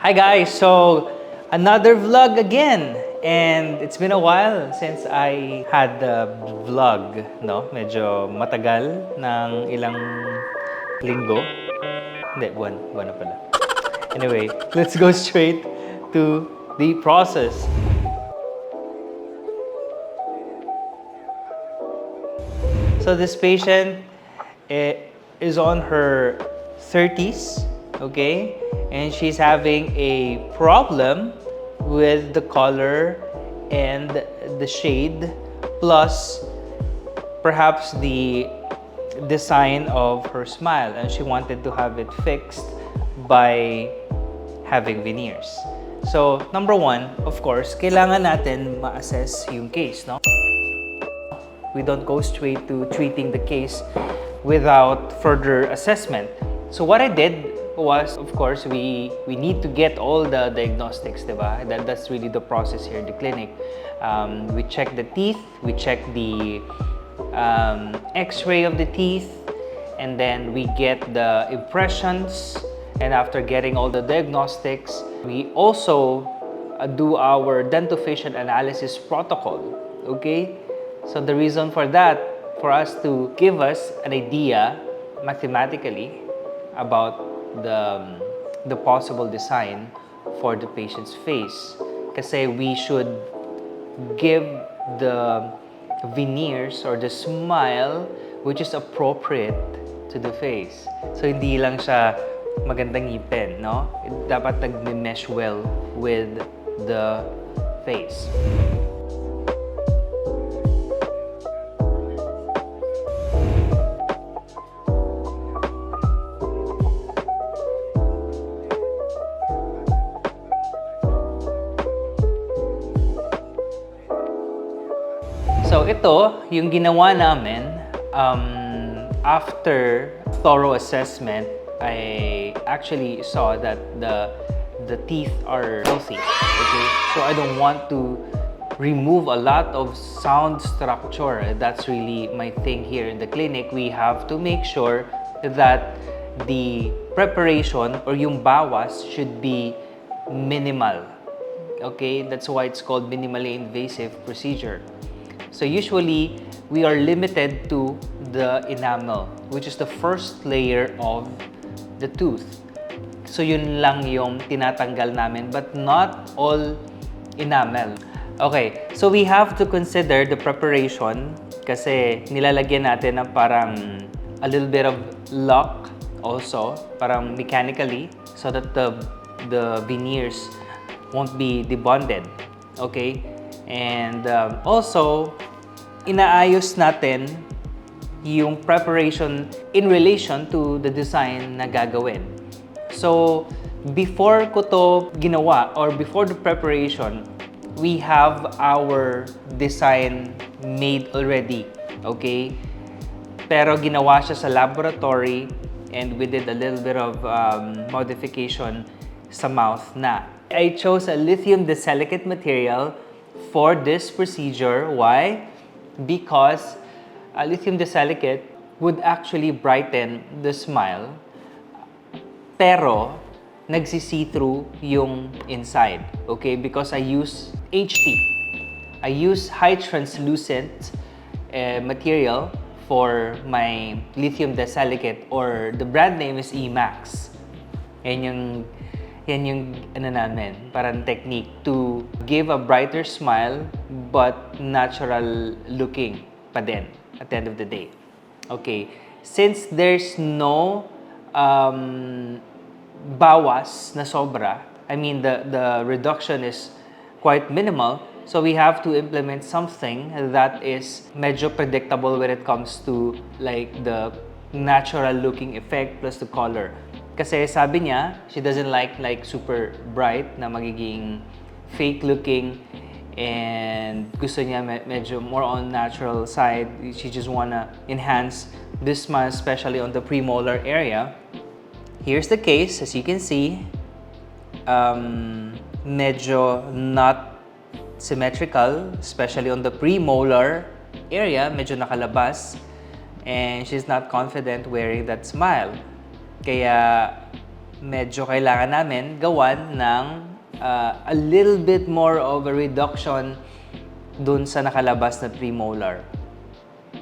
Hi guys! So, another vlog again. And it's been a while since I had the vlog, no? Medyo matagal ng ilang linggo. Hindi, buwan na pala. Anyway, let's go straight to the process. So this patient is on her 30s, okay? And she's having a problem with the color and the shade, plus perhaps the design of her smile. And she wanted to have it fixed by having veneers. So, number one, of course, kailangan natin ma-assess yung case, no? We don't go straight to treating the case without further assessment. So what I did was, of course, we need to get all the diagnostics, diba? That's really the process here in the clinic. We check the teeth, we check the x-ray of the teeth, and then we get the impressions. And after getting all the diagnostics, we also do our dentofacial analysis protocol, okay? So the reason for that, for us to give us an idea mathematically about the possible design for the patient's face. Kasi we should give the veneers or the smile which is appropriate to the face. So hindi lang siya magandang ngipin, no? Dapat nag-mesh well with the face. So ito, yung ginawa namin, after thorough assessment, I actually saw that the teeth are healthy, okay? So I don't want to remove a lot of sound structure. That's really my thing here in the clinic. We have to make sure that the preparation or yung bawas should be minimal, okay? That's why it's called minimally invasive procedure. So usually, we are limited to the enamel, which is the first layer of the tooth. So yun lang yung tinatanggal namin, but not all enamel. Okay, so we have to consider the preparation kasi nilalagyan natin ng parang a little bit of lock also, parang mechanically, so that the veneers won't be debonded. Okay? And also, inaayos natin yung preparation in relation to the design na gagawin. So, before ko to ginawa or before the preparation, we have our design made already, okay? Pero ginawa siya sa laboratory and we did a little bit of modification sa mouth na. I chose a lithium disilicate material for this procedure. Why? Because lithium disilicate would actually brighten the smile, pero nagsi-see-through yung inside. Okay? Because I use HT. I use high translucent material for my lithium disilicate, or the brand name is Emax. Yan yung ano namin, parang technique to give a brighter smile but natural looking pa din at the end of the day. Okay, since there's no bawas na sobra, I mean the reduction is quite minimal, so we have to implement something that is medyo predictable when it comes to like the natural looking effect plus the color. Kasi sabi niya, she doesn't like super bright na magiging fake looking, and gusto niya medyo more on natural side. She just wanna enhance this smile, especially on the premolar area. Here's the case, as you can see, medyo not symmetrical, especially on the premolar area, medyo nakalabas, and she's not confident wearing that smile. Kaya medyo kailangan namin gawan ng a little bit more of a reduction dun sa nakalabas na premolar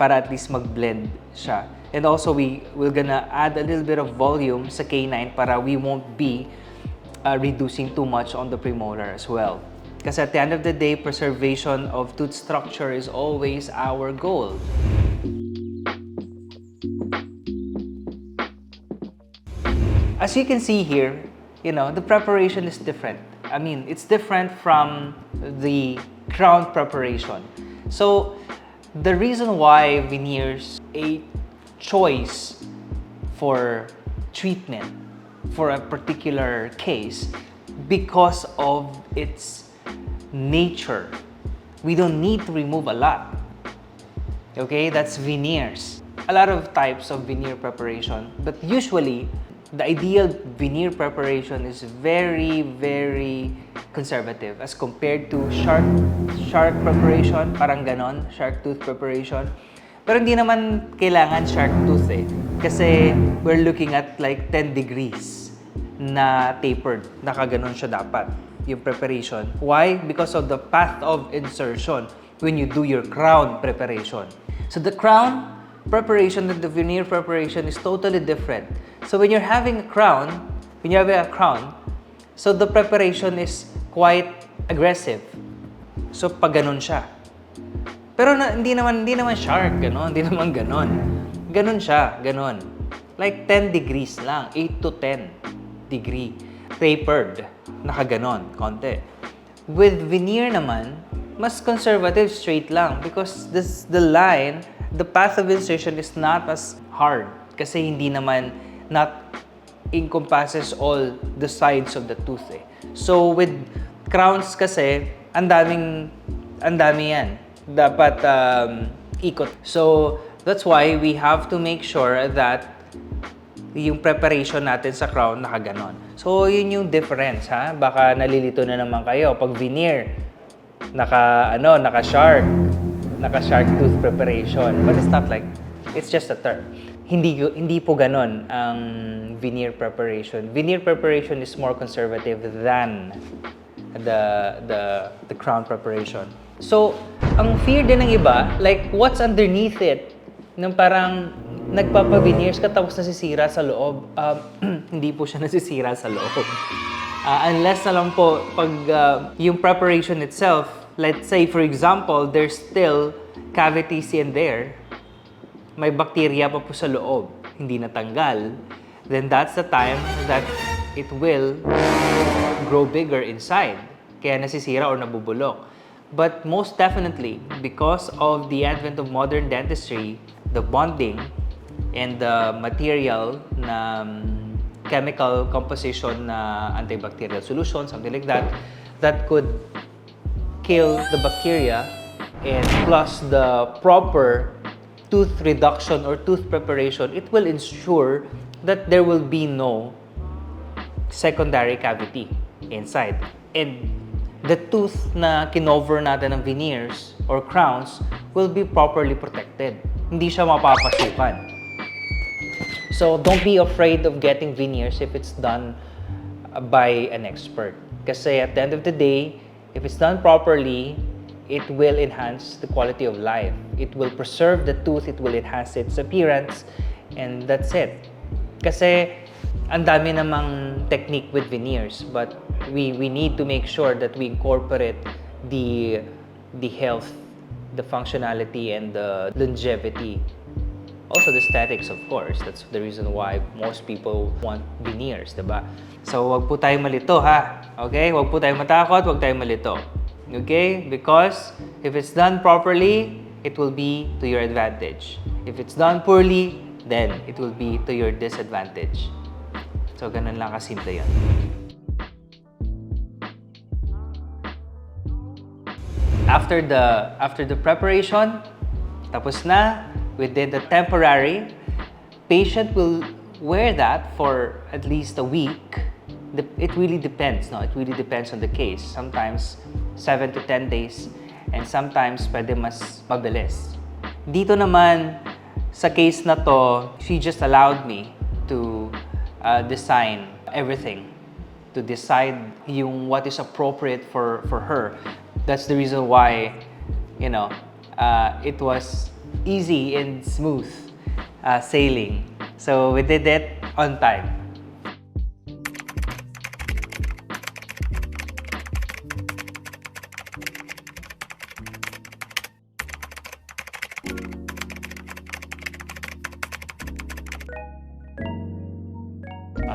para at least mag-blend siya. And also, we're gonna add a little bit of volume sa K9 para we won't be reducing too much on the premolar as well. Kasi at the end of the day, preservation of tooth structure is always our goal. As you can see here, the preparation is different. I mean, it's different from the crown preparation. So, the reason why veneers a choice for treatment for a particular case because of its nature. We don't need to remove a lot. Okay, that's veneers. A lot of types of veneer preparation, but usually the ideal veneer preparation is very, very conservative as compared to shark preparation, parang ganon, shark tooth preparation. Pero hindi naman kailangan shark tooth kasi we're looking at like 10 degrees na tapered, nakaganon siya dapat yung preparation. Why? Because of the path of insertion when you do your crown preparation. So the crown preparation and the veneer preparation is totally different. So when you're having a crown, so the preparation is quite aggressive. So pag ganon siya. Pero hindi naman shark, gano'n, hindi naman ganon. Ganon siya, ganon. Like 10 degrees lang, 8 to 10 degree. Tapered, nakaganon, konti. With veneer naman, mas conservative, straight lang. Because the line, the path of insertion is not as hard. Kasi hindi naman, not encompasses all the sides of the tooth So with crowns kasi, ang dami yan. Dapat ikot. So that's why we have to make sure that yung preparation natin sa crown nakaganon. So yun yung difference, ha? Baka nalilito na naman kayo pag veneer naka-shark tooth preparation. But it's not like, it's just a term. Hindi po ganon ang veneer preparation. Veneer preparation is more conservative than the crown preparation. So, ang fear din ng iba, like what's underneath it, nung parang nagpapa-veneers ka tapos nasisira sa loob. Hindi po siya nasisira sa loob. Unless na lang po, pag yung preparation itself, let's say for example, there's still cavities in there, may bacteria pa po sa loob, hindi natanggal, then that's the time that it will grow bigger inside. Kaya nasisira or nabubulok. But most definitely, because of the advent of modern dentistry, the bonding and the material na chemical composition na antibacterial solution, something like that, that could kill the bacteria, and plus the proper tooth reduction or tooth preparation, it will ensure that there will be no secondary cavity inside. And the tooth na kinover natin ng veneers or crowns will be properly protected. Hindi siya mapapasukan. So, don't be afraid of getting veneers if it's done by an expert. Kasi at the end of the day, if it's done properly, it will enhance the quality of life. It will preserve the tooth, it will enhance its appearance, and that's it. Kasi ang dami namang technique with veneers, but we need to make sure that we incorporate the health, the functionality, and the longevity. Also the aesthetics, of course. That's the reason why most people want veneers, diba? So, wag po tayo malito, ha? Okay? Wag po tayo matakot, wag tayo malito. Okay? Because if it's done properly, it will be to your advantage. If it's done poorly, then it will be to your disadvantage. So, ganun lang kasimple yan. After the preparation, tapos na, we did the temporary. Patient will wear that for at least a week. It really depends, no? It really depends on the case. Sometimes 7 to 10 days, and sometimes pwede mas mabilis. Dito naman, sa case na to, she just allowed me to design everything to decide yung what is appropriate for her. That's the reason why, you know, it was easy and smooth sailing. So we did it on time.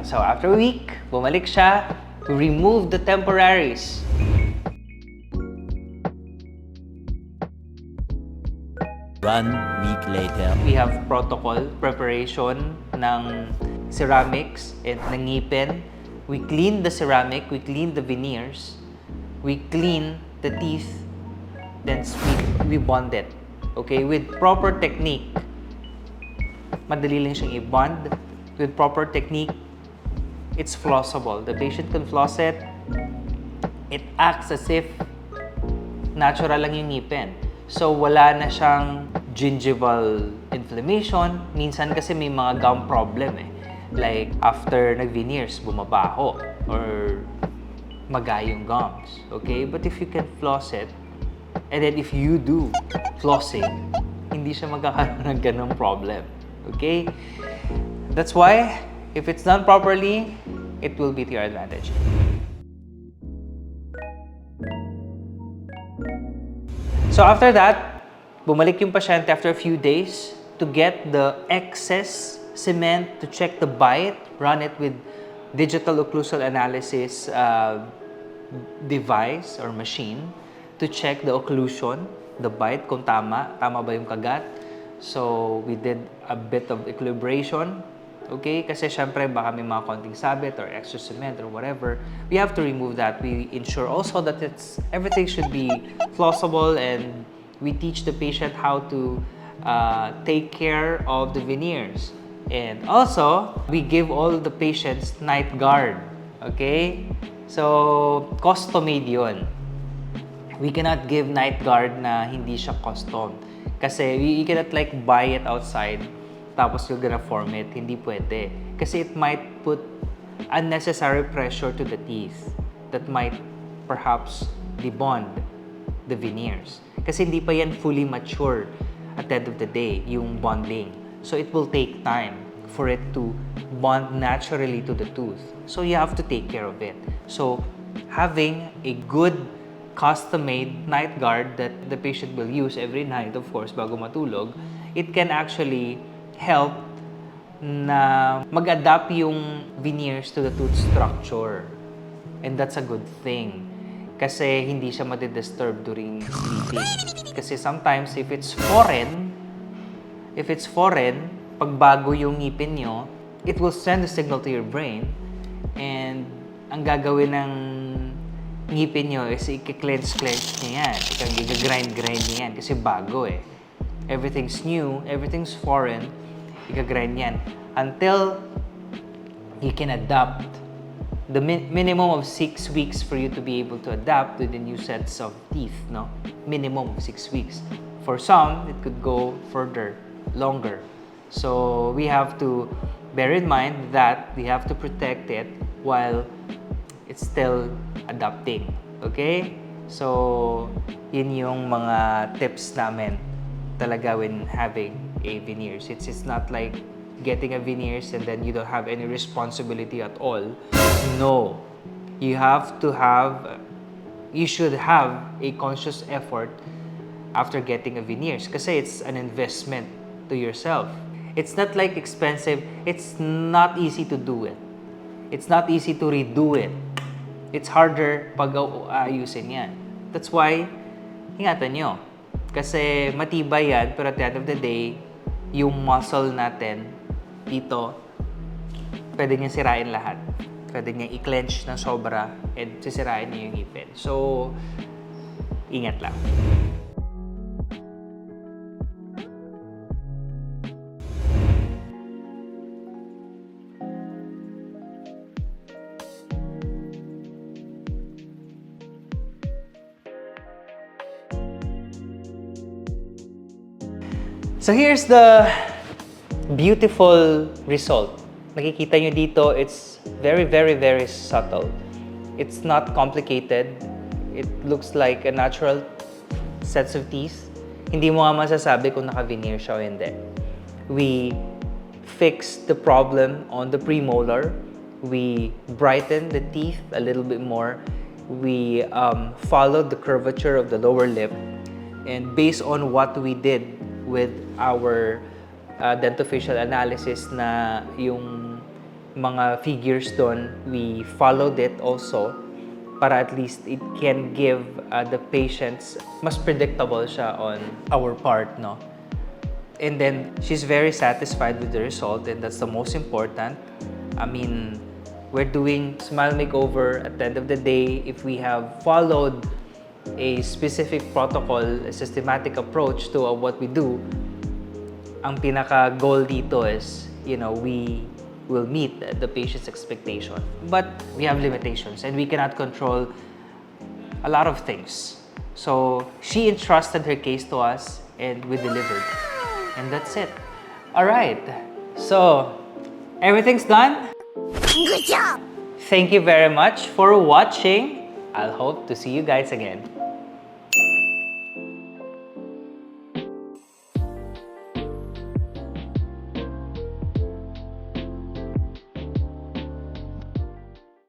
So after a week, bumalik siya to remove the temporaries. One week later. We have protocol, preparation ng ceramics and ng ngipin. We clean the ceramic, we clean the veneers, we clean the teeth, then we bond it. Okay, with proper technique. Madali lang siyang i-bond. With proper technique, it's flossable. The patient can floss it. It acts as if natural lang yung ngipin. So, wala na siyang gingival inflammation. Minsan kasi may mga gum problem eh. Like, after nag-veneers, bumabaho or magayong gums. Okay? But if you can floss it, and then if you do flossing, hindi siya magkakaroon ng ganong problem. Okay? That's why, if it's done properly, it will be to your advantage. So after that, bumalik yung pasyente after a few days to get the excess cement, to check the bite, run it with digital occlusal analysis device or machine to check the occlusion, the bite, kung tama ba yung kagat. So we did a bit of equilibration. Okay? Kasi syempre baka may mga konting sabit or extra cement or whatever. We have to remove that. We ensure also that everything should be flossable, and we teach the patient how to take care of the veneers. And also, we give all the patients night guard. Okay? So, custom-made yun. We cannot give night guard na hindi siya custom. Kasi you cannot like buy it outside tapos you're gonna form it. Hindi pwede. Kasi it might put unnecessary pressure to the teeth that might perhaps debond the veneers. Kasi hindi pa yan fully mature at the end of the day, yung bonding. So it will take time for it to bond naturally to the tooth. So you have to take care of it. So having a good custom-made night guard that the patient will use every night, of course, bago matulog, it can actually help na mag-adapt yung veneers to the tooth structure. And that's a good thing. Kasi hindi siya madidisturb during sleeping. Kasi sometimes, if it's foreign, pag bago yung ngipin nyo, it will send a signal to your brain. And ang gagawin ng ngipin nyo is i-clench niya yan. I-grind niya yan kasi bago eh. Everything's new, everything's foreign, i-grind yan. Until you can adapt. The minimum of 6 weeks for you to be able to adapt to the new sets of teeth, no? Minimum of 6 weeks. For some, it could go further, longer. So we have to bear in mind that we have to protect it while it's still adapting. Okay? So, yun yung mga tips namin talaga when having a veneers. It's not like getting a veneers and then you don't have any responsibility at all. No. You should have a conscious effort after getting a veneers kasi it's an investment to yourself. It's not like expensive. It's not easy to do it. It's not easy to redo it. It's harder pag ayusin yan. That's why, ingatan nyo. Kasi matibay yan, pero at the end of the day, yung muscle natin dito, pwede niyang sirain lahat. Pwede niyang i-clench ng sobra and sisirain niya yung ngipin. So, ingat lang. So here's the beautiful result. Nakikita nyo dito, it's very, very, very subtle. It's not complicated. It looks like a natural sets of teeth. Hindi mo nga masasabi kung naka-veneer siya o hindi. We fix the problem on the premolar. We brighten the teeth a little bit more. We follow the curvature of the lower lip. And based on what we did with our dentofacial analysis na yung mga figures doon, we followed it also para at least it can give the patients mas predictable siya on our part, no? And then she's very satisfied with the result, and that's the most important. I mean, we're doing smile makeover. At the end of the day, if we have followed a specific protocol, a systematic approach to what we do, ang pinaka goal dito is, you know, we will meet the patient's expectation. But we have limitations and we cannot control a lot of things. So she entrusted her case to us and we delivered. And that's it. All right. So everything's done. Good job! Thank you very much for watching. I'll hope to see you guys again.